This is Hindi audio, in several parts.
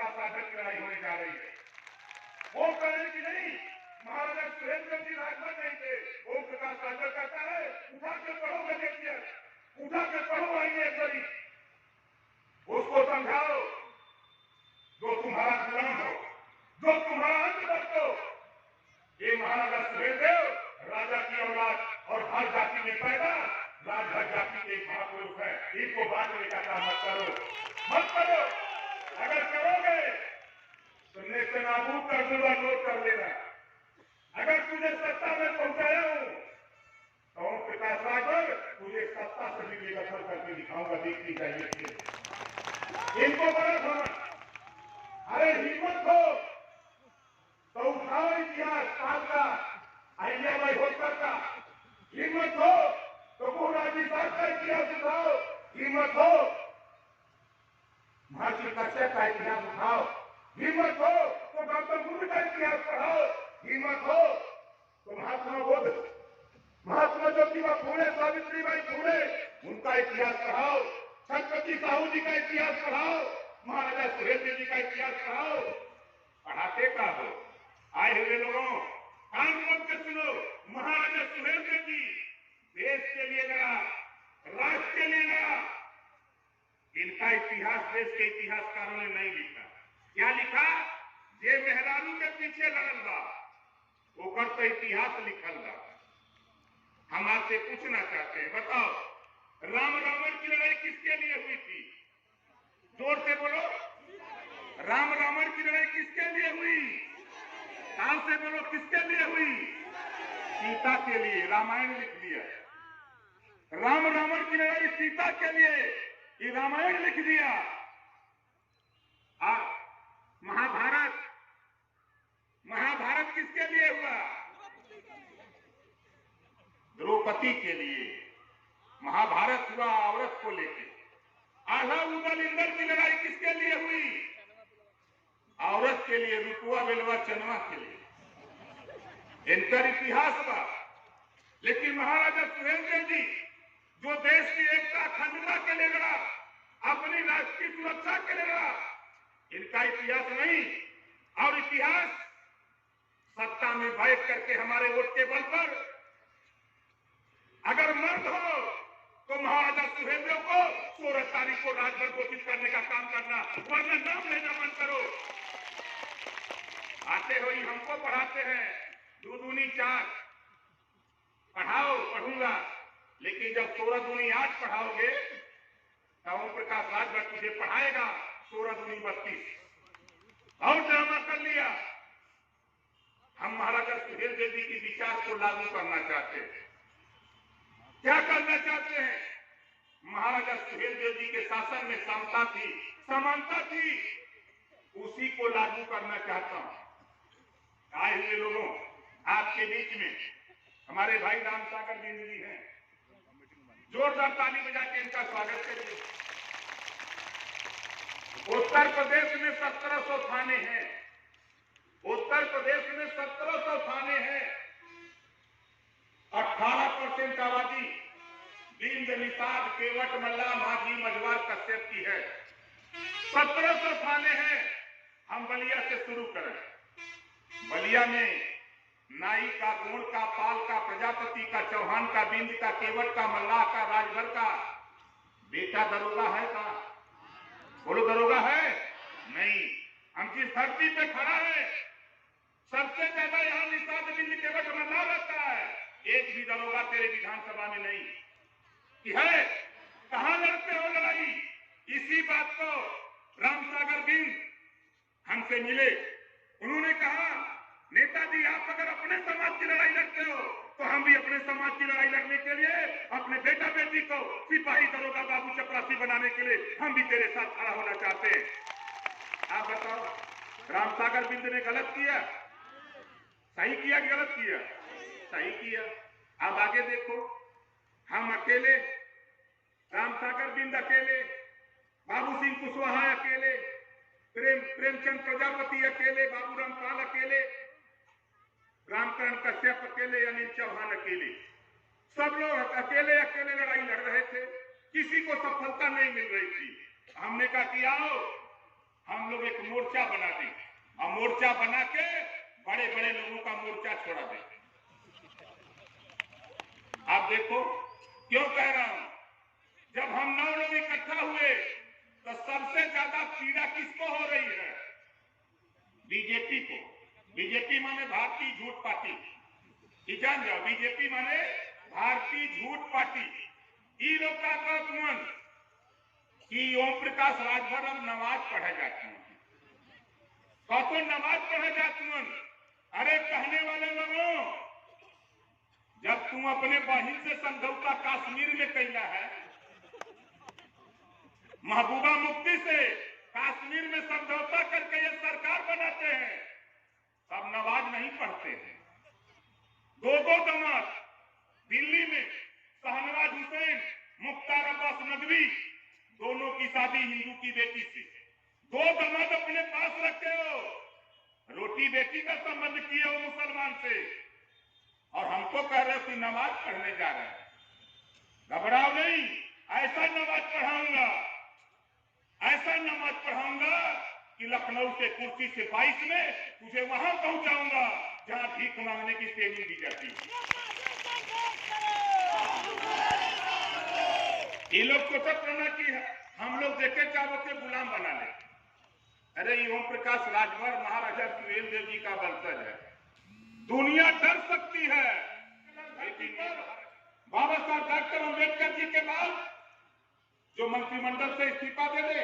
प्रकाश राजभर की लड़ाई होने जा रही है। वो कहने की नहीं, महाराजा सुहेलदेव जी राजभर नहीं थे। ओम प्रकाश राजभर कहता है उठा के पढ़ो गजेटियर, उठा के पढ़ो आइए करी, उसको समझाओ जो तुम्हारा गुलाम हो, जो तुम्हारा अंतर्गत हो। ये महाराजा सुहेलदेव राजा की औलाद और हर जाति में पैदा राजभर जाति के महापुरुष है। इनको बांटने का काम मत करो, मत करो। अगर करोगे तो नेस्ते नाबूद कर दूंगा, नोट कर लेना। अगर तुझे सत्ता में पहुंचाया हूं तो ओम प्रकाश राजभर तुझे सत्ता से भी बेदखल करके दिखाऊंगा, देखनी चाहिए। इनको बड़ा समझ, अरे हिम्मत हो तो उठाओ इतिहास काल का, अहिल्याबाई होलकर का। हिम्मत हो तो महाराजी साहब का इतिहास उठाओ, हिम्मत हो महर्षि कश्यप का इतिहास उठाओ, हिम्मत हो तो गौतम बुद्ध का इतिहास पढ़ाओ, हिम्मत हो तो महात्मा बुद्ध, महात्मा ज्योतिबा फूले, सावित्रीबाई फूले, उनका इतिहास पढ़ाओ, छत्रपति साहू जी का इतिहास पढ़ाओ, महाराजा सुहेलदेव जी का इतिहास पढ़ाओ। पढ़ाते का हो? आए हुए लोगों कान खोल के सुनो, महाराजा सुहेलदेव जी देश के लिए लड़ा, राष्ट्र के लिए लड़ा। इनका इतिहास देश के इतिहासकारों ने नहीं लिखा। क्या लिखा? ये मेहरारू के पीछे लड़ल बा, ओकर तो इतिहास लिखल बा। हम आपसे पूछना चाहते हैं, बताओ राम रावण की लड़ाई किसके लिए हुई थी? जोर से बोलो। राम रावण की लड़ाई किसके लिए हुई? कान से बोलो, किसके लिए हुई? सीता के लिए। रामायण लिख दिया। राम रावण की लड़ाई सीता के लिए, ये रामायण लिख दिया। महाभारत, महाभारत किसके लिए हुआ? द्रौपदी के लिए महाभारत हुआ, औरत को लेकर। आल्हा उदल इंदल की लड़ाई किसके लिए हुई? औरत के लिए, रुकवा बेलवा चनवा के लिए। इनका इतिहास बा। लेकिन महाराजा सुहेलदेव जी जो देश की एकता अखंडता के लिए लड़ा, अपनी राष्ट्र की सुरक्षा के लिए लड़ा, इनका इतिहास नहीं। और इतिहास सत्ता में बैठ करके हमारे वोट के बल पर अगर मर्द हो तो महाराजा सुहेलदेव को 16 तारीख को राजभर घोषित करने का काम करना, वरना नाम लेना बंद करो। आते हो हमको पढ़ाते हैं, दूनी 4 पढ़ाओ, पढ़ूंगा। लेकिन जब 16 दूनी 8 पढ़ाओगे तो ओम प्रकाश राजभर तुझे पढ़ाएगा 16 दूनी 32। और ड्रामा कर लिया। हम महाराजा सुहेलदेव जी की विचार को लागू करना चाहते हैं। क्या करना चाहते हैं? महाराजा सुहेलदेव जी के शासन में समता थी, समानता थी, उसी को लागू करना चाहता हूं। आए हुए लोगों, आपके बीच में हमारे भाई रामसागर बिंद जी हैं। जोरदार ताली बजा के इनका स्वागत करिए। उत्तर प्रदेश में 1700 थाने हैं। उत्तर प्रदेश में 1700 थाने हैं। 18% आबादी बिंद, निषाद, केवट, मल्ला, माघी, मझवार, कश्यप की है। 1700 थाने हैं। हम बलिया से शुरू करें। बलिया में नाई का, गोड़ का, पाल का, प्रजापति का, चौहान का, बिंद का, केवट का, मल्लाह का, राजभर का बेटा दरोगा है का? बोलो, दरोगा है? नहीं। हम जिस धरती पे खड़ा है सबसे ज्यादा यहाँ निषाद, बिंद, केवट, मल्लाह रहता है। एक भी दरोगा तेरे विधानसभा में नहीं कि है। कहां लड़ते हो लड़ाई? इसी बात को रामसागर बिंद हमसे मिले। उन्होंने कहा, नेताजी आप अगर अपने समाज की लड़ाई लड़ते हो तो हम भी अपने समाज की लड़ाई लड़ने के लिए, अपने बेटा बेटी को सिपाही, दरोगा, बाबू, चपरासी बनाने के लिए हम भी तेरे साथ खड़ा होना चाहते हैं। आप बताओ, रामसागर बिंद ने गलत किया? सही किया कि गलत किया? सही किया। अब आगे देखो, हम अकेले, रामसागर बिंद अकेले, बाबू सिंह कुशवाहा अकेले, प्रेमचंद प्रजापति अकेले, बाबू रामपाल अकेले, रामकरण कश्यप अकेले, अनिल चौहान अकेले, सब लोग अकेले अकेले लड़ाई लड़ रहे थे। किसी को सफलता नहीं मिल रही थी। हमने कहा कि आओ हम लोग एक मोर्चा बना दें और मोर्चा बना के बड़े बड़े लोगों का मोर्चा छोड़ा दें। आप देखो क्यों कह रहा हूं, जब हम 9 लोग इकट्ठा हुए तो सबसे ज्यादा पीड़ा किसको हो रही है? बीजेपी को। बीजेपी माने भारतीय झूठ पार्टी, ये जान जाओ, बीजेपी माने भारतीय झूठ पार्टी। ये लोग का मन कि ओम प्रकाश राजभर अब नमाज पढ़ा जाती है, कौन नमाज पढ़ा जाती है। अरे कहने वाले लोगों, जब तुम अपने बहन से समझौता कश्मीर में कैला है, महबूबा मुफ्ती से कश्मीर में समझौता करके ये सरकार बनाते हैं, तब नमाज नहीं पढ़ते हैं। 2 दमाद दिल्ली में, शहनवाज हुसैन, मुख्तार अब्बास नदवी, दोनों की शादी हिंदू की बेटी से। 2 दमाद अपने पास रखे हो, रोटी बेटी का संबंध किए हो मुसलमान से, और हमको कह रहे हो कि नमाज पढ़ने जा रहे हैं। घबराओ नहीं, ऐसा नमाज पढ़ाऊंगा, ऐसा नमाज पढ़ाऊंगा कि लखनऊ से कुर्सी से 22 में तुझे वहां पहुंचाऊंगा जहां भीख मांगने की ट्रेनिंग दी जाती है। ये लोग सोचत रहना कि हम लोग देखे चाहो के गुलाम बना ले। अरे ये ओम प्रकाश राजभर महाराजा सुहेलदेव जी का वंशज है, दुनिया डर सकती है। बाबा साहब डॉक्टर अम्बेडकर जी के बाद जो मंत्रिमंडल से इस्तीफा दे दे,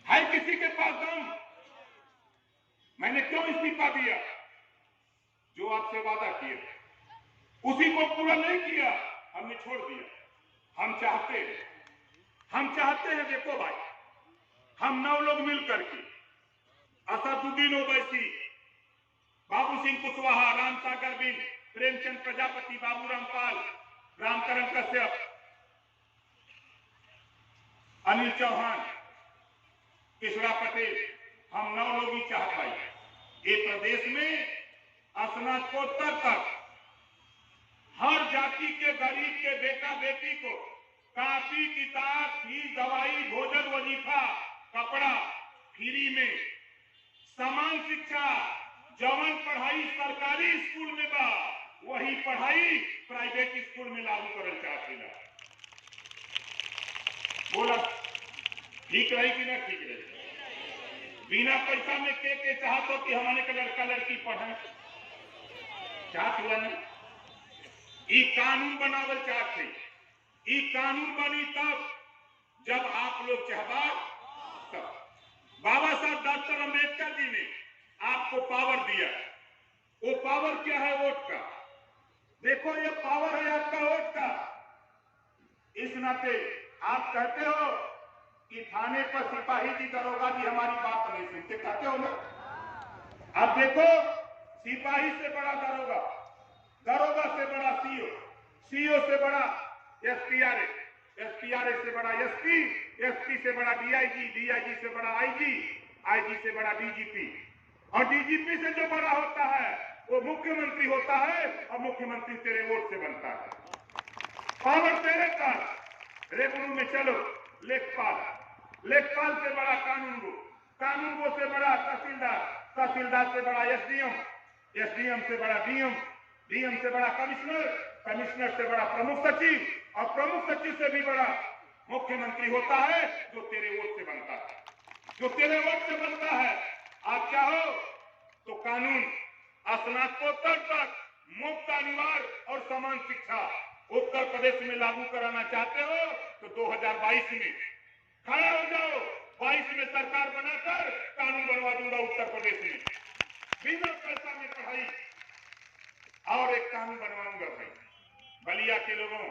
है किसी के पास दम? मैंने क्यों इस्तीफा दिया? जो आपसे वादा किए उसी को पूरा नहीं किया, हमने छोड़ दिया। हम चाहते हैं देखो भाई, हम 9 लोग मिलकर के असदुद्दीन ओवैसी, बाबू सिंह कुशवाहा, राम सागर बिन, प्रेमचंद प्रजापति, बाबू रामपाल, रामकरण कश्यप, अनिल चौहान, किशोरा पटेल, हम 9 लोग ही चाह पाए ये प्रदेश में स्नातकोत्तर तक हर जाति के गरीब के बेटा बेटी को कापी, किताब, फीस, दवाई, भोजन, वजीफा, कपड़ा फ्री में, समान शिक्षा, जवन पढ़ाई सरकारी स्कूल में बा वही पढ़ाई प्राइवेट स्कूल में लागू करल चाहते। बोला ठीक रही कि ना ठीक रही? बिना पैसा में के चाहतो कि हमारे का लड़का लड़की पढ़े, चाहत हुआ ना? ये कानून बनावल चाहते, ये कानून बनी तब जब आप लोग चाहबा तब। बाबा साहब डॉक्टर अम्बेडकर जी ने आपको पावर दिया, वो पावर क्या है? वोट का। देखो ये पावर है आपका वोट का। इस नाते आप कहते हो कि थाने पर सिपाही जी, दरोगा जी हमारी बात नहीं सुनते, कहते हो ना? अब देखो, सिपाही से बड़ा दरोगा, दरोगा से बड़ा सीओ, सीओ से बड़ा एसपीआरए, एसपीआरए से बड़ा एसपी, एसपी से बड़ा डीआईजी, डीआईजी से बड़ा आईजी, आईजी से बड़ा डीजीपी, और डीजीपी से जो बड़ा होता है वो मुख्यमंत्री होता है, और मुख्यमंत्री तेरे वोट से बनता है। पावर तेरे पास। रेवन्यू में चलो, लेखपाल, लेखपाल से बड़ा कानूनगो, कानूनगो से बड़ा तहसीलदार, तहसीलदार से बड़ा एसडीएम, एसडीएम से बड़ा डीएम, डीएम से बड़ा कमिश्नर, कमिश्नर से बड़ा प्रमुख सचिव, और प्रमुख सचिव से भी बड़ा मुख्यमंत्री होता है जो तेरे वोट से बनता है, जो तेरे वोट से बनता है। आप चाहो तो कानून स्नातकोत्तर तक मुफ्त, अनिवार्य और समान शिक्षा उत्तर प्रदेश में लागू कराना चाहते हो तो 2022 में खड़ा हो जाओ, 22 में सरकार बनाकर कानून बनवा दूंगा उत्तर प्रदेश में, बिना पैसा में पढ़ाई। और एक कानून बनवाऊंगा भाई, बलिया के लोगों,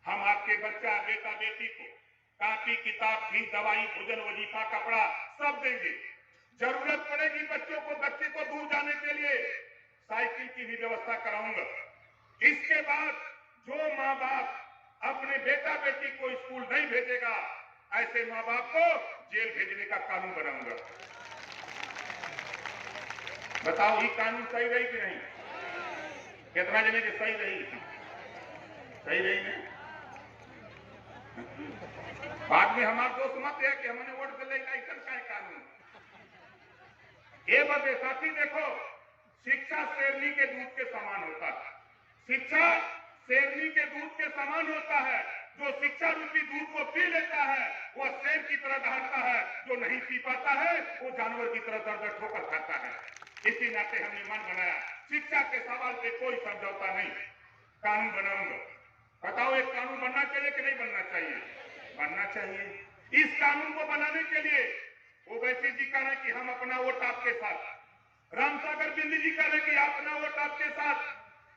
हम आपके बच्चा बेटा बेटी को कापी, किताब, फीस, दवाई, भोजन, वजीफा, कपड़ा सब देंगे। जरूरत पड़ेगी बच्चों को, बच्चे को दूर जाने के लिए साइकिल की भी व्यवस्था कराऊंगा। इसके बाद जो माँ बाप अपने बेटा बेटी को स्कूल नहीं भेजेगा, ऐसे माँ बाप को जेल भेजने का कानून बनाऊंगा। बताओ ये कानून सही रही कि नहीं? कितना जने की सही रही? सही रही नहीं? बाद में हमारा दोस्त मत है कि हमने वोट दिले ऐसा का कानून ये बदे साथी देखो, शिक्षा शेरनी के दूध के समान होता है। शिक्षा शेरनी के दूध के समान होता है। जो शिक्षा रूपी दूध को पी लेता है वह शेर की तरह दहाड़ता है, जो नहीं पी पाता है वो जानवर की तरह दर दर ठोकर खाता है। इसी नाते हमने मन बनाया शिक्षा के सवाल पे कोई समझौता नहीं, कानून बनाऊंगा। बताओ एक कानून बनना चाहिए कि नहीं बनना चाहिए? बनना चाहिए। इस कानून को बनाने के लिए ओवैसी जी कह रहे कि हम अपना वोट आपके साथ, रामसागर बिंद जी कह रहे कि अपना वोट आपके साथ,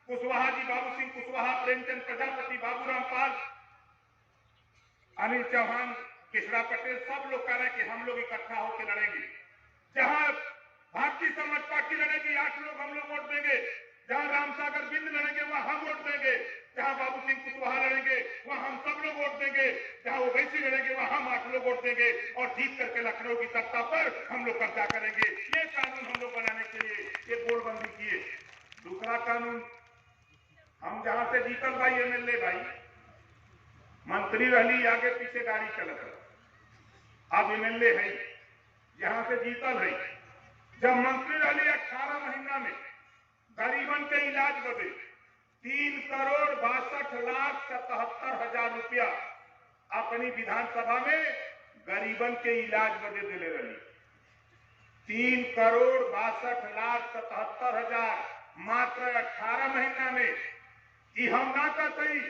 कुशवाहा जी, बाबू सिंह कुशवाहा, प्रेमचंद प्रजापति, बाबूराम पाल, अनिल चौहान, किशोर पटेल, सब लोग कह रहे कि हम लोग इकट्ठा होकर लड़ेंगे। जहां भारतीय समाज पार्टी लड़ेगी 8 लोग हम लोग वोट देंगे, जहां रामसागर बिंद लड़ेंगे वहां हम वोट देंगे, जहां बाबू सिंह कुशवाहा लड़ेंगे वहां हम सब लोग वोट देंगे, जहां ओवैसी लड़ेंगे वहां हम 8 लोग वोट देंगे और जीत करके लखनऊ की सत्ता पर हम लोग कब्जा करेंगे। ये कानून हम लोग बनाने के लिए ये बोलबंदी किए। दूसरा कानून, हम जहां से जीतल भाई एमएलए भाई, मंत्री रही आगे पीछे गाड़ी चलत, अब एमएलए है जहां से जीतल है। जब मंत्री रही 18 महीना में गरीबन के इलाज बदे 3,62,77,000 रुपया अपनी विधानसभा में गरीबन के इलाज बदे दिले रही। 3,62,77,000 मात्र 18 महीना में। ये हम ना कहते,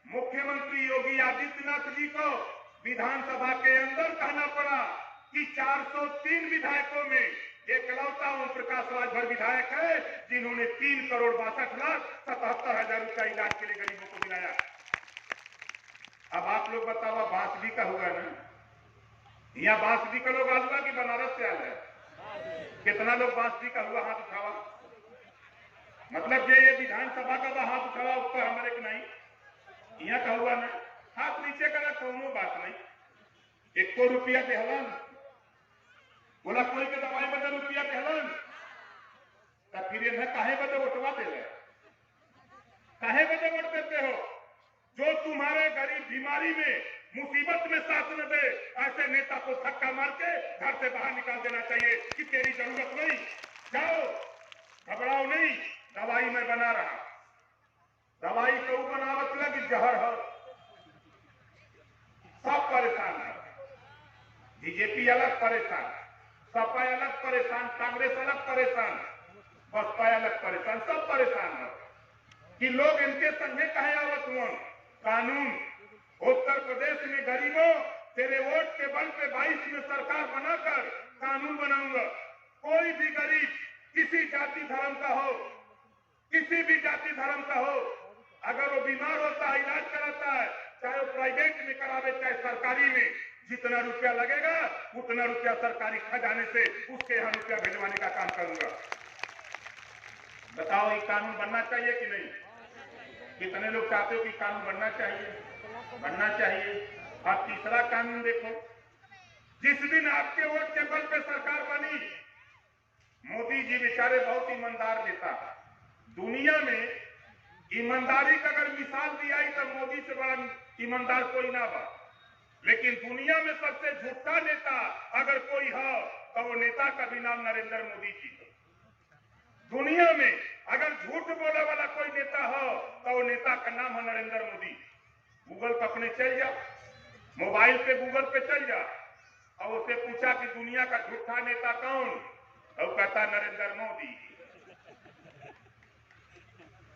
मुख्यमंत्री योगी आदित्यनाथ जी को विधानसभा के अंदर कहना पड़ा कि 403 विधायकों में एकलौता ओम प्रकाश राजभर विधायक है जिन्होंने 3,62,77,000 रुपया इलाज के लिए गरीबों को दिलाया। अब आप लोग बताओ, बांसडी का हुआ ना, यहाँ बांसडी का लोग आलुआ की बनारस से आया है? कितना लोग बांसडी का हुआ हाथ उठावा? मतलब ये विधानसभा का हाथ उठावा ऊपर हमारे के नहीं, यहाँ का हुआ ना, हाथ नीचे करा कोनो बात नहीं। 1 रुपया देहलन, बोला कोई के दवाई बदे रुपया देहलन, तब फिर ये काहे बदे वोटवा दे रहे, काहे बदे वोट देते हो? जो तुम्हारे गरीब बीमारी में मुसीबत में साथ न दे, ऐसे नेता को धक्का मार के घर से बाहर निकाल देना चाहिए कि तेरी जरूरत नहीं, जाओ, घबराओ नहीं, दवाई मैं बना रहा। दवाई तो बनावत लगी जहर हो, सब परेशान है। बीजेपी अलग परेशान, सपा अलग परेशान, कांग्रेस अलग परेशान, बसपा अलग परेशान, सब परेशान है कि लोग इनके संगे कहे आवत हुआ। कानून उत्तर प्रदेश में गरीबों तेरे वोट के बल पे 22 में सरकार बनाकर कानून बनाऊंगा। कोई भी गरीब किसी जाति धर्म का हो, किसी भी जाति धर्म का हो, अगर वो बीमार होता है, इलाज कराता है, चाहे वो प्राइवेट में करावे चाहे सरकारी में, जितना रुपया लगेगा उतना रुपया सरकारी खजाने से उसके यहाँ रुपया भिजवाने का काम करूंगा। बताओ ये कानून बनना चाहिए कि नहीं? कितने लोग चाहते हो कि कानून बनना चाहिए? बनना चाहिए। अब तीसरा कानून देखो, जिस दिन आपके वोट के बल पे सरकार बनी, मोदी जी बेचारे बहुत ईमानदार नेता, दुनिया में ईमानदारी का अगर मिसाल दी आई तो मोदी से बड़ा ईमानदार कोई ना बा। लेकिन दुनिया में सबसे झूठा नेता अगर कोई हो तो वो नेता का भी नाम नरेंद्र मोदी जी। दुनिया में अगर झूठ बोलने वाला कोई नेता हो तो वो नेता का नाम है नरेंद्र मोदी। गूगल पर अपने चल जा, मोबाइल पे गूगल पे चल जा और उसे पूछा कि दुनिया का झूठा नेता कौन, तो कहता नरेंद्र मोदी।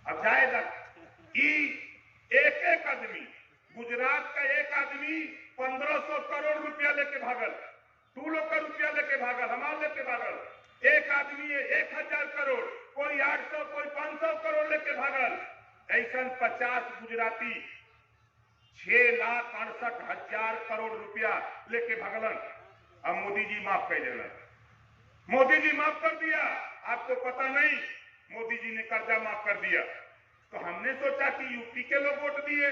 अब जाएगा एक एक आदमी, गुजरात का एक आदमी 1500 करोड़ रुपया लेके भागल, तू लोग का रुपया लेके भागल, हमारे लेके भागल। एक आदमी 1000 करोड़, कोई 800, कोई 500 करोड़ लेके भागल। ऐसा 50 गुजराती 6,68,000 करोड़ रुपया लेके भागलन। अब मोदी जी माफ कर देना, मोदी जी माफ कर दिया। आपको पता नहीं, मोदी जी ने कर्जा माफ कर दिया। तो हमने सोचा कि यूपी के लोग वोट दिए,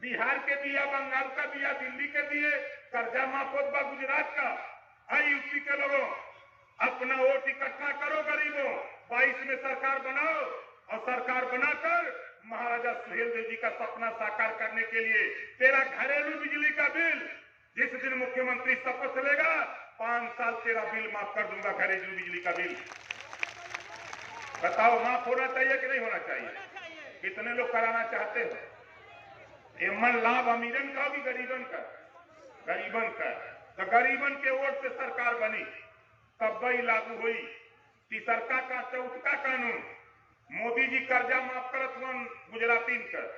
बिहार के दिया, बंगाल का दिया, दिल्ली के दिए, कर्जा माफ होता गुजरात का। आई यूपी के लोगों, अपना वोट इकट्ठा करो गरीबों, 22 में सरकार बनाओ और सरकार बनाकर महाराजा सुहेलदेव जी का सपना साकार करने के लिए तेरा घरेलू बिजली का बिल जिस दिन मुख्यमंत्री शपथ लेगा 5 साल तेरा बिल माफ कर दूंगा, घरेलू बिजली का बिल। बताओ माफ होना चाहिए कि नहीं होना चाहिए? कितने लोग कराना चाहते हो? एमन लाभ अमीरन का भी गरीबन का, गरीबन का। तो गरीबन के वोट से सरकार बनी, तब वही लागू हुई। तीसरका का चौथा कानून मोदी जी कर्जा माफ करत हुन गुजराती कर,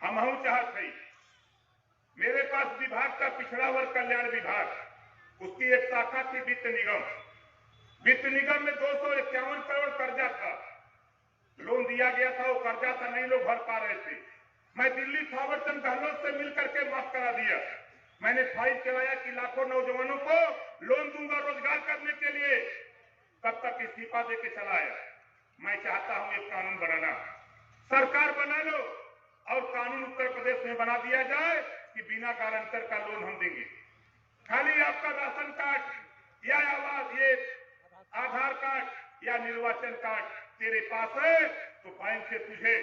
हमहू चाहत है। मेरे पास विभाग का पिछड़ा वर्ग कल्याण विभाग, उसकी एक शाखा थी वित्त निगम। वित्त निगम में 251 करोड़ कर्जा था, लोन दिया गया था, वो कर्जा था, नहीं लोग भर पा रहे थे। मैं दिल्ली थावरचंद गहलोत से मिलकर के माफ करा दिया। मैंने फाइल चलाया कि लाखों नौजवानों को लोन दूंगा रोजगार करने के लिए, तब तक इस्तीफा देके चला आया। मैं चाहता हूं एक कानून बनाना, सरकार बना लो और कानून उत्तर प्रदेश में बना दिया जाए कि बिना गारंटर का लोन हम देंगे। खाली आपका राशन कार्ड या आवास, ये आधार कार्ड या निर्वाचन कार्ड तेरे पास है तो बैंक से तुझे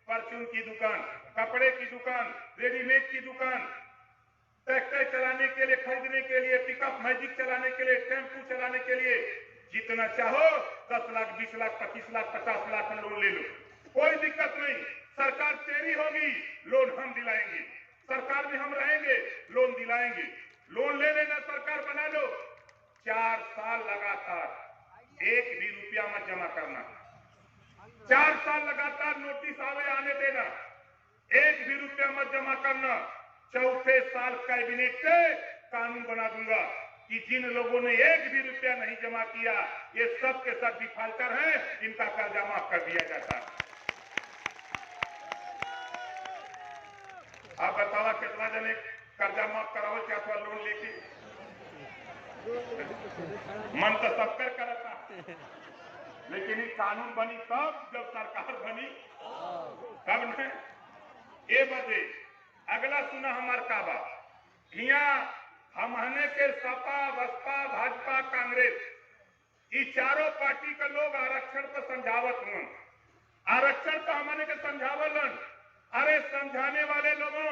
परचून की दुकान, कपड़े की दुकान, रेडीमेड की दुकान, ट्रैक्टर चलाने के लिए, खरीदने के लिए, पिकअप मैजिक चलाने के लिए, टेम्पू चलाने के लिए, जितना चाहो 10 लाख, 20 लाख, 25 लाख, 50 लाख लोन ले लो, कोई दिक्कत नहीं। सरकार तेरी होगी, लोन हम दिलाएंगे। सरकार में हम रहेंगे, लोन दिलाएंगे। लोन ले लेना, सरकार बना लो। 4 साल लगातार एक भी रुपया मत जमा करना। 4 साल लगातार नोटिस आवे आने देना, एक भी रुपया मत जमा करना। चौथे साल कैबिनेट से कानून बना दूंगा कि जिन लोगों ने एक भी रुपया नहीं जमा किया, ये सब के सब डिफाल्टर हैं, इनका कर्जा माफ कर दिया जाता है। आप बताओ कितना जने कर्जा माफ कराओ क्या अथवा लोन लेके? मन तो सबकर करता, लेकिन ये कानून बनी तब जब सरकार बनी तब न। ये बदे अगला सुना हमार का बात हिया हमने के सपा, बसपा, भाजपा, कांग्रेस, ये चारों पार्टी के लोग आरक्षण पर समझावत हुए। आरक्षण पर हमने के समझावलन। अरे समझाने वाले लोगों,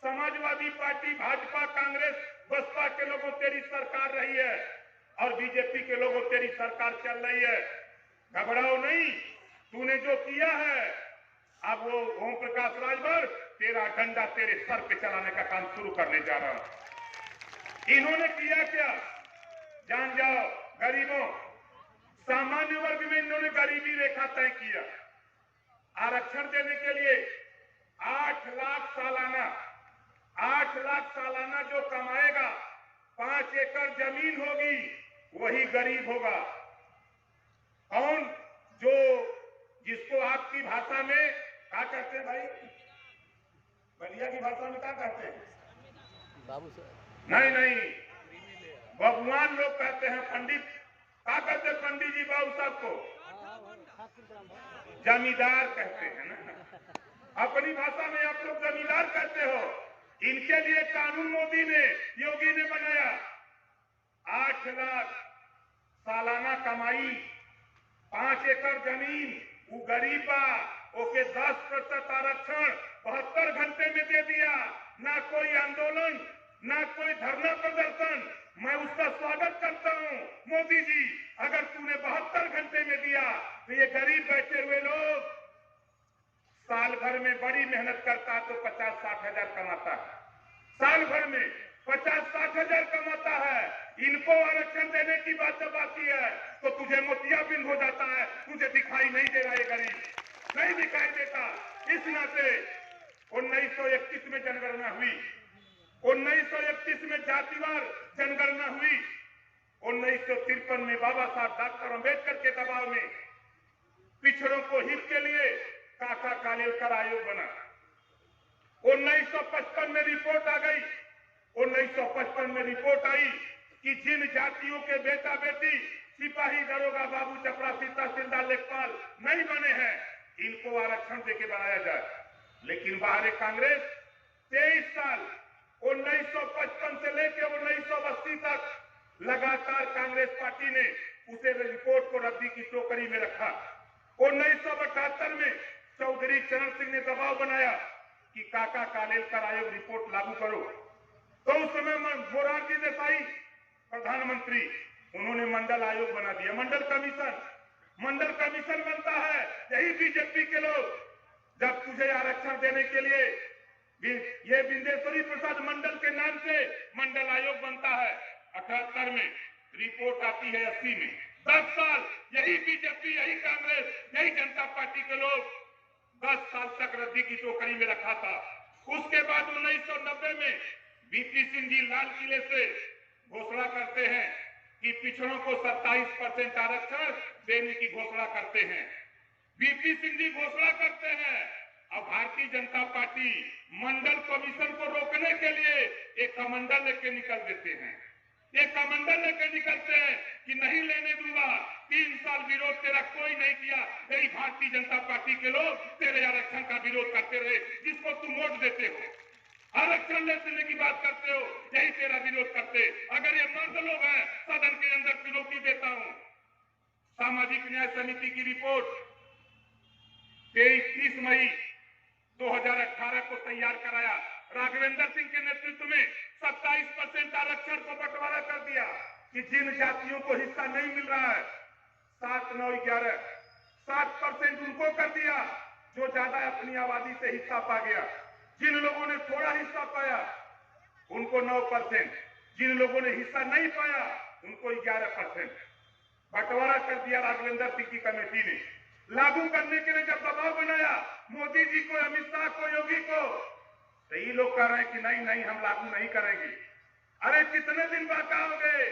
समाजवादी पार्टी, भाजपा, कांग्रेस, बसपा के लोगों तेरी सरकार रही है और बीजेपी के लोगों तेरी सरकार चल रही है। घबराओ नहीं, तूने जो किया है अब वो ओम प्रकाश राजभर तेरा डंडा तेरे सर पे चलाने का काम शुरू करने जा रहा है। इन्होंने किया क्या जान जाओ। गरीबों, सामान्य वर्ग में इन्होंने गरीबी रेखा तय किया। आरक्षण देने के लिए 8 लाख सालाना, 8 लाख सालाना जो कमाएगा, 5 एकड़ जमीन होगी, वही गरीब होगा। कौन? जो जिसको आपकी भाषा में क्या कहते हैं भाई, बलिया की भाषा में क्या कहते हैं? बाबू साहब नहीं, भगवान लोग कहते हैं। पंडित क्या कहते हैं? पंडित जी बाबू साहब को जमींदार कहते हैं ना। अपनी भाषा में आप लोग जमींदार कहते हो। इनके लिए कानून मोदी ने, योगी ने बनाया। 8 लाख सालाना कमाई, 5 एकड़ जमीन, वो गरीबा ओके 10% आरक्षण 72 घंटे में दे दिया। ना कोई आंदोलन, ना कोई धरना प्रदर्शन। मैं उसका स्वागत करता हूं। मोदी जी, अगर तूने 72 घंटे में दिया तो ये गरीब बैठे हुए लोग साल भर में बड़ी मेहनत करता तो 50-60 हजार कमाता है। साल भर में 50-60 हजार कमाता है। इनको आरक्षण देने की बात जब आती है तो तुझे मोतियाबिंद हो जाता है, तुझे दिखाई नहीं दे रहा है, गरीब नहीं दिखाई देता। इस नाते 1931 में जनगणना हुई, 1931 में जातिवार जनगणना हुई, 1953 में बाबा साहब डॉक्टर अंबेडकर के दबाव में पिछड़ों को हित के लिए काका कालेलकर आयोग बना। 1955 में रिपोर्ट आ गई। 1955 में रिपोर्ट आई कि जिन जातियों के बेटा बेटी सिपाही, दरोगा, बाबू, चपरासी, तहसीलदार, लेखपाल नहीं बने हैं, इनको आरक्षण देके बनाया जाए। लेकिन बाहर कांग्रेस 23 साल 1955 से लेकर 1980 तक लगातार कांग्रेस पार्टी ने उसे रिपोर्ट को रद्दी की टोकरी में रखा। 1978 में चौधरी चरण सिंह ने दबाव बनाया कि काका कालेलकर आयोग रिपोर्ट लागू करो। तो उस समय मोरारजी देसाई प्रधानमंत्री, उन्होंने मंडल आयोग बना दिया, मंडल कमीशन बनता है। यही बीजेपी के लोग, जब तुझे आरक्षण देने के लिए ये बिंदेश्वरी प्रसाद मंडल के नाम से मंडल आयोग बनता है। 78 में रिपोर्ट आती है, 80 में, 10 साल यही बीजेपी, यही कांग्रेस, यही जनता पार्टी के लोग 10 साल तक रद्दी की टोकरी में रखा था। उसके बाद 1990 में बीपी सिंह जी लाल किले से घोषणा करते हैं कि पिछड़ों को 27% आरक्षण देने की घोषणा करते हैं। बीपी सिंह जी घोषणा करते हैं। अब भारतीय जनता पार्टी मंडल कमीशन को रोकने के लिए एक कमंडल लेके निकल देते हैं, कि नहीं लेने दूंगा। 3 साल विरोध तेरा कोई नहीं किया, यही भारतीय जनता पार्टी के लोग तेरे आरक्षण का विरोध करते रहे, जिसको तुम वोट देते हो, आरक्षण लेने की बात करते हो, यही तेरा विरोध करते। अगर ये मर्द लोग हैं, सदन के अंदर चुनौती देता हूं, सामाजिक न्याय समिति की रिपोर्ट 23 मई 2018 को तैयार कराया। राघवेंद्र सिंह के नेतृत्व में 27% आरक्षण को बंटवारा कर दिया कि जिन जातियों को हिस्सा नहीं मिल रहा है, 7, 9, 11, 7% उनको कर दिया जो ज्यादा अपनी आबादी से हिस्सा पा गया। जिन लोगों ने थोड़ा हिस्सा पाया उनको 9%, जिन लोगों ने हिस्सा नहीं पाया उनको 11%। बंटवारा कर दिया राघवेंद्र सिंह की कमेटी ने। लागू करने के लिए जब दबाव बनाया मोदी जी को, अमित शाह को, योगी को, तो ये लोग कह रहे हैं कि नहीं हम लागू नहीं करेंगे। अरे कितने दिन बाका हो गए।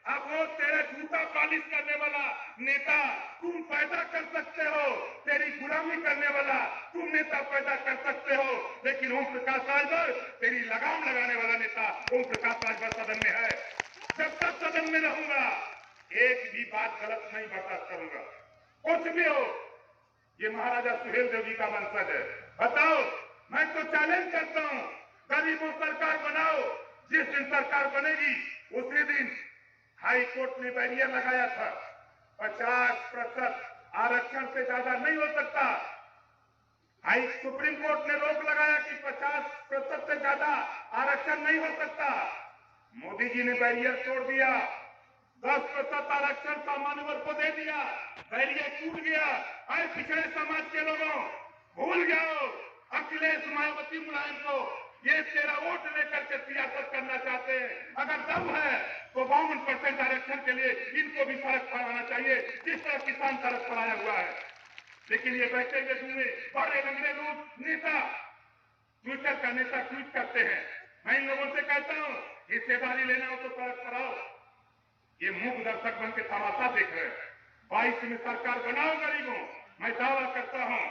अब वो तेरे जूता पालिश करने वाला नेता तुम पैदा कर सकते हो, तेरी गुलामी करने वाला तुम नेता पैदा कर सकते हो, लेकिन ओम प्रकाश राजभर तेरी लगाम लगाने वाला नेता ओम प्रकाश राजभर सदन में है। जब तक सदन में रहूंगा एक भी बात गलत नहीं बर्दाश्त करूंगा, कुछ भी हो। ये महाराजा सुहेल देव जी का वंशज है। बताओ, मैं तो चैलेंज करता हूं, गरीबों सरकार बनाओ। जिस दिन सरकार बनेगी उसी दिन हाई कोर्ट ने बैरियर लगाया था, 50% आरक्षण से ज्यादा नहीं हो सकता। सुप्रीम कोर्ट ने रोक लगाया कि 50% से ज्यादा आरक्षण नहीं हो सकता। मोदी जी ने बैरियर तोड़ दिया, 10% आरक्षण सामान्य वर्ग को दे दिया, बैरियर टूट गया। अरे पिछड़े समाज के लोगों, भूल जाओ अखिलेश, मायावती, मुलायम को ये तेरा वोट लेकर के सियासत करना चाहते हैं। अगर दम है तो 52% आरक्षण के लिए इनको भी सड़क पर आना चाहिए, जिस तरह किसान सड़क पर आया हुआ है। लेकिन ये बैठे हुए दूंगे बड़े लंगड़े लोग नेता, ट्विटर का नेता ट्वीट करते हैं। मैं इन लोगों से कहता हूं, हिस्सेदारी लेना हो तो सड़क पर आओ। ये मूक दर्शक बन के तमाशा देख रहे हैं। 22 में सरकार बनाओ गरीबों। मैं दावा करता हूं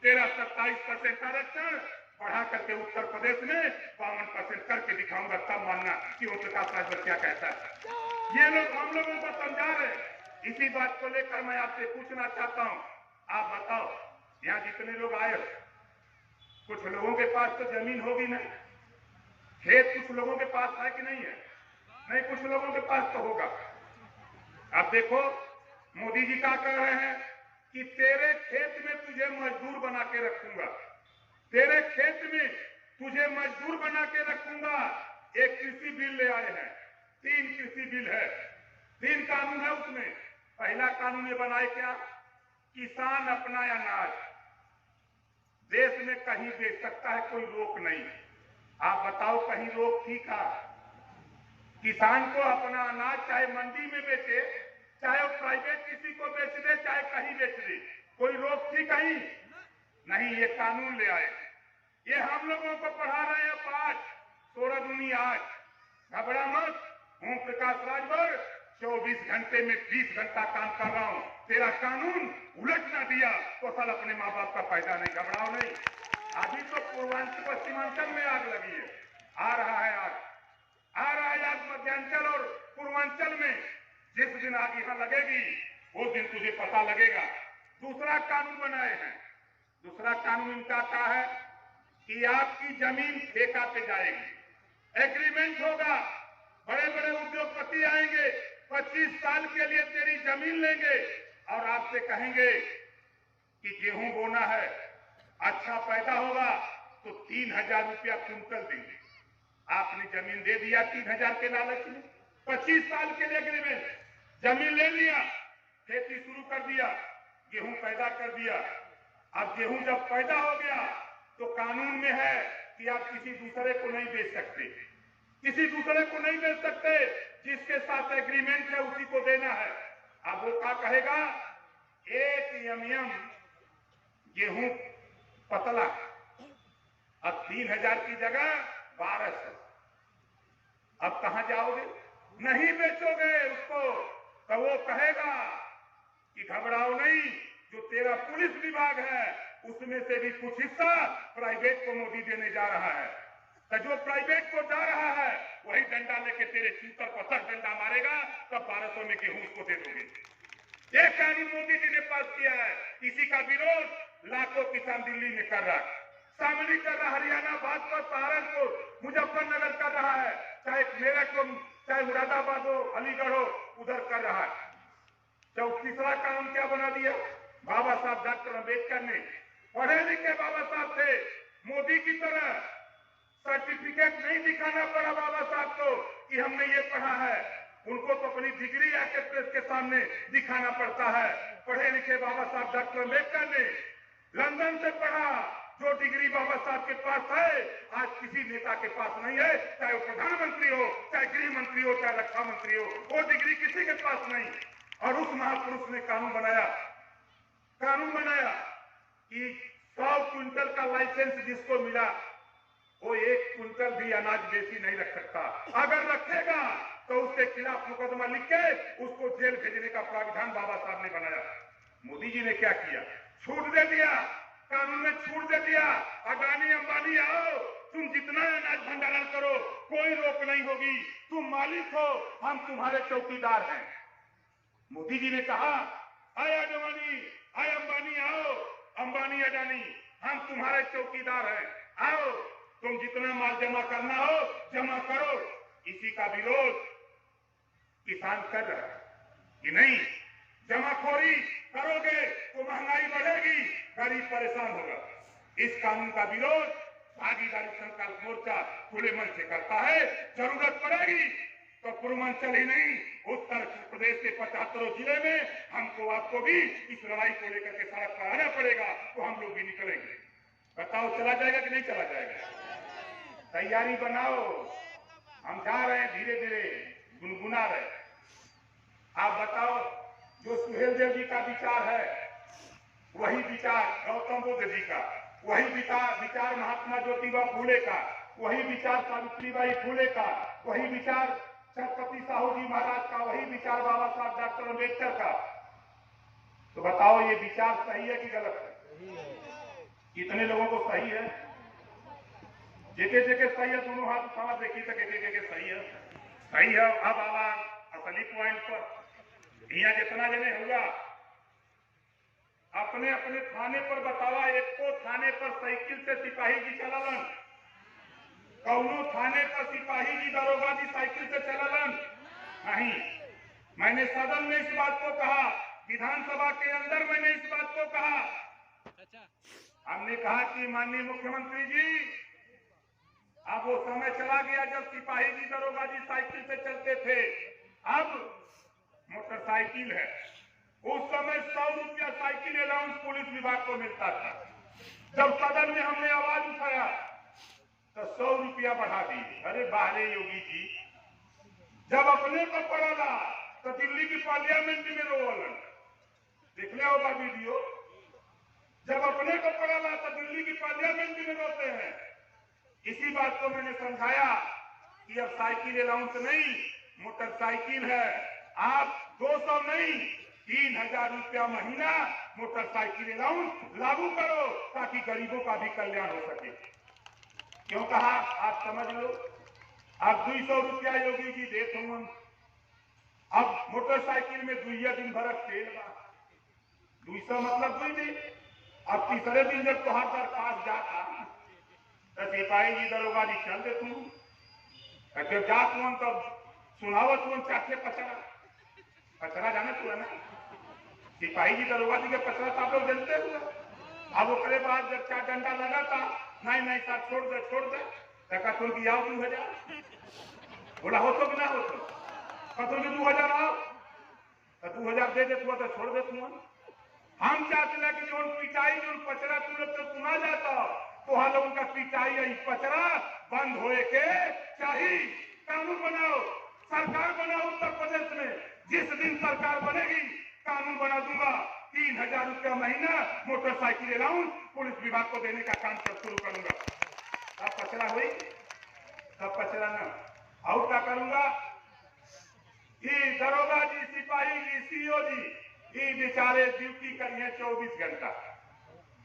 तेरा 27% आरक्षण बढ़ा करके उत्तर प्रदेश में 52% करके दिखाऊंगा, तब मानना कि ओम प्रकाश राजभर क्या कहता है। ये लोग हम लोगों को समझा रहे। इसी बात को लेकर मैं आपसे पूछना चाहता हूं, आप बताओ, यहाँ जितने लोग आए हो, कुछ लोगों के पास तो जमीन होगी ना, खेत कुछ लोगों के पास है कि नहीं है? नहीं, कुछ लोगों के पास तो होगा। अब देखो मोदी जी क्या कह रहे हैं कि तेरे खेत में तुझे मजदूर बना के रखूंगा, तेरे खेत में तुझे मजदूर बना के रखूंगा। एक कृषि बिल ले आए हैं, 3 कृषि बिल है, 3 कानून है उसमें। पहला कानून ये बनाए क्या, किसान अपना अनाज देश में कहीं बेच सकता है, कोई रोक नहीं। आप बताओ कहीं रोक थी का? किसान को अपना अनाज चाहे मंडी में बेचे, चाहे वो प्राइवेट किसी को बेच दे, चाहे कहीं बेच दे, कोई रोक थी कहीं? नहीं, ये कानून ले आए। ये हम लोगों को पढ़ा रहे हैं पाठ, 16 दूनी 8। घबरा मत, ओम प्रकाश राजभर 24 घंटे में 20 घंटा काम कर रहा हूं। तेरा कानून उलट ना दिया तो साल अपने माँ बाप का फायदा नहीं। घबराओ नहीं। अभी तो पूर्वांचल पश्चिमांचल में आग लगी है, आ रहा है आग मध्यांचल और पूर्वांचल में। जिस दिन आग यहां लगेगी वो दिन तुझे पता लगेगा। दूसरा कानून बनाए हैं। दूसरा कानून इनका क्या है कि आपकी जमीन ठेका पे जाएगी, एग्रीमेंट होगा, बड़े बड़े उद्योगपति आएंगे, 25 साल के लिए तेरी जमीन लेंगे और आपसे कहेंगे कि गेहूं बोना है, अच्छा पैदा होगा तो 3000 रुपया क्विंटल देंगे। आपने जमीन दे दिया 3,000 के लालच में, 25 साल के लिए एग्रीमेंट, जमीन ले लिया, खेती शुरू कर दिया, गेहूं पैदा कर दिया। अब गेहूं जब पैदा हो गया तो कानून में है कि आप किसी दूसरे को नहीं बेच सकते, किसी दूसरे को नहीं बेच सकते, जिसके साथ एग्रीमेंट है उसी को देना है। अब वो क्या कहेगा, एक एमएम गेहूं पतला, अब 3,000 की जगह 1,200, अब कहां जाओगे, नहीं बेचोगे उसको, तो वो कहेगा कि घबराओ नहीं, जो तेरा पुलिस विभाग है उसमें से भी कुछ हिस्सा प्राइवेट को मोदी देने जा रहा है, तो जो प्राइवेट को जा रहा है वही डंडा लेके तेरे चूतर पर तक डंडा मारेगा, तब 1,200 में गेहूं उसको दे दोगे। ये कानून मोदी जी ने पास किया है। इसी का विरोध लाखों किसान दिल्ली में कर रहा है, शामली कर रहा, हरियाणा, भाजपा, सहारनपुर, मुजफ्फरनगर कर रहा है, चाहे मेरठ हो, चाहे मुरादाबाद हो, अलीगढ़ हो, उधर कर रहा है। तो तीसरा कानून क्या बना दिया, बाबा साहब डॉक्टर अम्बेडकर ने, पढ़े लिखे बाबा साहब थे, मोदी की तरह सर्टिफिकेट नहीं दिखाना पड़ा बाबा साहब को कि हमने ये पढ़ा है, उनको तो अपनी डिग्री आके प्रेस के सामने दिखाना पड़ता है। पढ़े लिखे बाबा साहब डॉक्टर अम्बेडकर ने लंदन से पढ़ा, जो डिग्री बाबा साहब के पास है आज किसी नेता के पास नहीं है, चाहे वो प्रधानमंत्री हो, चाहे गृह मंत्री हो, चाहे रक्षा मंत्री हो, वो डिग्री किसी के पास नहीं। और उस महापुरुष ने कानून बनाया कि 100 क्विंटल का लाइसेंस जिसको मिला वो 1 क्विंटल भी अनाज बेची नहीं रख सकता, अगर रखेगा तो उसके खिलाफ मुकदमा लिख के उसको जेल भेजने का प्रावधान बाबा साहब ने बनाया। मोदी जी ने क्या किया, छूट दे दिया, कानून में छूट दे दिया, अडानी अंबानी आओ, तुम जितना अनाज भंडारण करो, कोई रोक नहीं होगी, तुम मालिक हो, हम तुम्हारे चौकीदार हैं। मोदी जी ने कहा, आए अडानी, आए अंबानी आओ, अंबानी अडानी हम तुम्हारे चौकीदार हैं, आओ तुम जितना माल जमा करना हो जमा करो। इसी का विरोध किसान कर रहा है कि नहीं, जमाखोरी करोगे तो महंगाई बढ़ेगी, गरीब परेशान होगा। इस कानून का विरोध भागीदारी संकल्प मोर्चा खुले मन से करता है। जरूरत पड़ेगी तो पूर्वांचल ही नहीं, उत्तर प्रदेश के 75 जिले में हमको आपको भी इस लड़ाई को लेकर के सड़क पर आना पड़ेगा, तो हम लोग भी निकलेंगे। बताओ चला जाएगा कि नहीं चला जाएगा, तैयारी बनाओ, हम जा रहे हैं, धीरे धीरे गुनगुना रहे। आप बताओ, जो सुहेल देव जी का विचार है वही विचार गौतम बुद्ध जी का, वही विचार महात्मा ज्योतिबा फूले का, वही विचार सावित्रीबाई फूले का, वही विचार छत्रपति साहू जी महाराज का, वही विचार बाबा साहब डॉक्टर अम्बेडकर का। तो बताओ ये विचार सही है कि गलत है? कितने लोगों को सही है? जेके सही है, दोनों हाथ उठा देखी तो के सही है, सही है। अब आवा असली पॉइंट पर, यहाँ जितना जने हुआ अपने अपने थाने पर बतावा, एक को थाने पर साइकिल से सिपाही जी चलालन, कौनो थाने पर सिपाही जी दरोगा जी साइकिल से चलालन नहीं। मैंने सदन में इस बात को कहा, विधानसभा के अंदर मैंने इस बात को कहा, हमने कहा कि माननीय मुख्यमंत्री जी अब वो समय चला गया जब सिपाही जी दरोगा जी साइकिल से चलते थे, अब मोटरसाइकिल है। उस समय 100 रुपया साइकिल अलाउंस पुलिस विभाग को मिलता था। जब सदन में हमने आवाज उठाया तो 100 रुपया बढ़ा दी। अरे बाहरे योगी जी, जब अपने को पड़ा तो दिल्ली की पार्लियामेंट में रोलन, देख ले होगा वीडियो, जब अपने को पड़ा तो दिल्ली की पार्लियामेंट में रोते हैं। इसी बात को मैंने समझाया कि अब साइकिल अलाउंस नहीं, मोटरसाइकिल है, आप 200 नहीं 3,000 रुपया महीना मोटरसाइकिल अलाउंस लागू करो ताकि गरीबों का भी कल्याण हो सके। क्यों कहा आप समझ लो, अब 200 रुपया योगी जी देते हूं, अब मोटरसाइकिल में 2 दिन भर तेल बा, 200 मतलब 2 दिन। अब तीसरे दिन जब तुहार दरखास्त जाता तो सिपाही जी दरोगा जी चल दे तू, जब जा तू तब सुनावत तू चाचे पचरा जाना तू है ना, सिपाही जी दरोगा जी के पचरा तो आप लोग जानते हुए। अब उसके बाद जब 4 डंडा लगा था, नहीं नहीं साहब छोड़ दे, टका तुम की आओ 2000 बोला हो तो कि ना हो तो कतो 2000 आओ तो 2000 दे दे तू तो छोड़ दे तू हम चाहते कि जो पिटाई जो पचरा तू लोग तो सुना जाता तो हम लोग उनका पिटाई या पचरा बंद होए के चाहिए। कानून बनाओ, सरकार बनाओ उत्तर प्रदेश में। जिस दिन सरकार बनेगी कानून बना दूंगा 3000 रुपया महीना मोटरसाइकिल अलाउंस पुलिस विभाग को देने का काम सब शुरू करूंगा। तब पचरा हुई तब पचरा न और क्या करूंगा कि दरोगा जी, सिपाही जी, सीओ जी ये बेचारे ड्यूटी करिए 24 घंटा,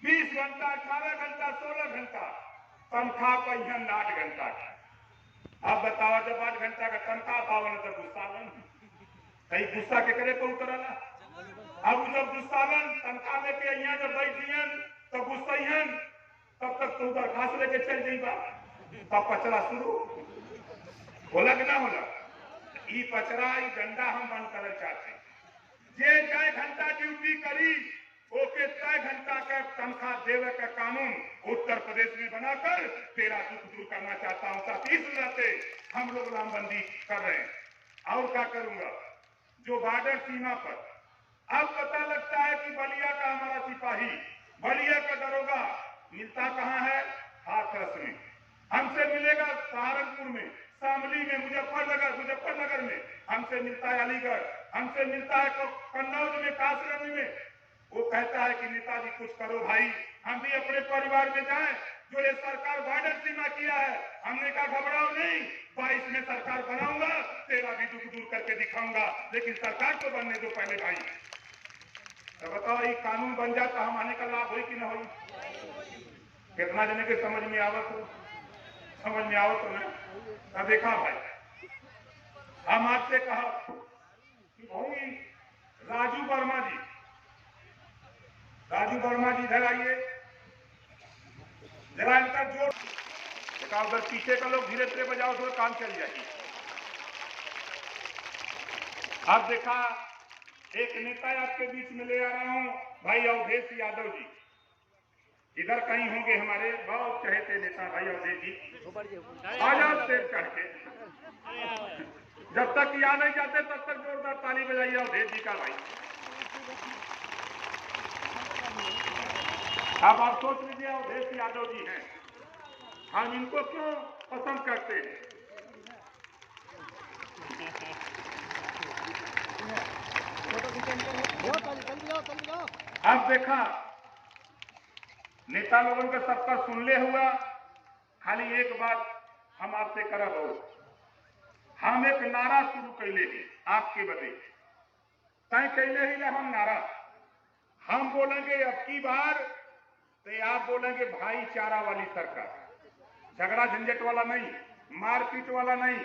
20 घंटा, 18 घंटा, 16 घंटा, तनख्वाह पहिए 8 घंटा का। अब बताओ जब 8 घंटा का तनख्वाह पावन तो गुस्सालन कहीं गुस्सा के करे तो उतरला। अब जब गुस्सालन तनख्वाह लेके यहाँ जब बैठियन तो गुस्सैहन तब तक तू दरखास्त लेके चल जाइबा तब पचरा शुरू होला कि ना होला। ई पचरा ई डंडा हम बंद करना चाहते हैं। जे तय घंटा ड्यूटी करी ओके तय घंटा का तनख्वाह देवे का कानून उत्तर प्रदेश में बनाकर तेरा दुख दूर करना चाहता हूं। साथ इस वजह से हम लोग लामबंदी कर रहे हैं। और क्या करूंगा जो बॉर्डर सीमा पर अब पता लगता है कि बलिया का हमारा सिपाही, बलिया का दरोगा मिलता कहां है? हाथरस में। हमसे मिलेगा सहारनपुर में, शामली में, मुजफ्फरनगर में, हमसे मिलता है अलीगढ़, हमसे मिलता है कन्नौज में, कासगंज में। वो कहता है कि नेताजी कुछ करो भाई, हम भी अपने परिवार में जाएं। जो ये सरकार बॉर्डर सीमा किया है हमने कहा घबराओ नहीं, 22 में सरकार बनाऊंगा, तेरा भी दुख दूर करके दिखाऊंगा, लेकिन सरकार तो बनने दो पहले भाई। तो बताओ ये कानून बन जाता हम आने का लाभ हो कि ना हो? कितना जने के समझ में आवत हो? समझ में आवत हो ना? देखा भाई हम आपसे कहा कि भाई राजू वर्मा जी इधर आइए जरा इनका जोर देखा। उधर पीछे का लोग धीरे धीरे बजाओ तो काम चल जाएगी। अब देखा एक नेता आपके बीच में ले आ रहा हूं, भाई अवधेश यादव जी इधर कहीं होंगे हमारे बहुत चहेते नेता भाई अवधेश जी। आ जाओ स्टेज चढ़ के, जब तक यहाँ नहीं जाते तब तक जोरदार ताली बजाइए अवधेश जी का भाई। अब आप सोच लीजिए अवधेश यादव जी हैं, हम इनको क्यों पसंद करते हैं? अब देखा नेता लोगों का सबका सुनले हुआ, खाली एक बात हम आपसे करब हो, हम एक नारा शुरू कैले ही आपके बदे तय कैले ही हम नारा हम बोलेंगे अब की बार तो आप बोलेंगे भाईचारा वाली सरकार, झगड़ा झंझट वाला नहीं, मारपीट वाला नहीं।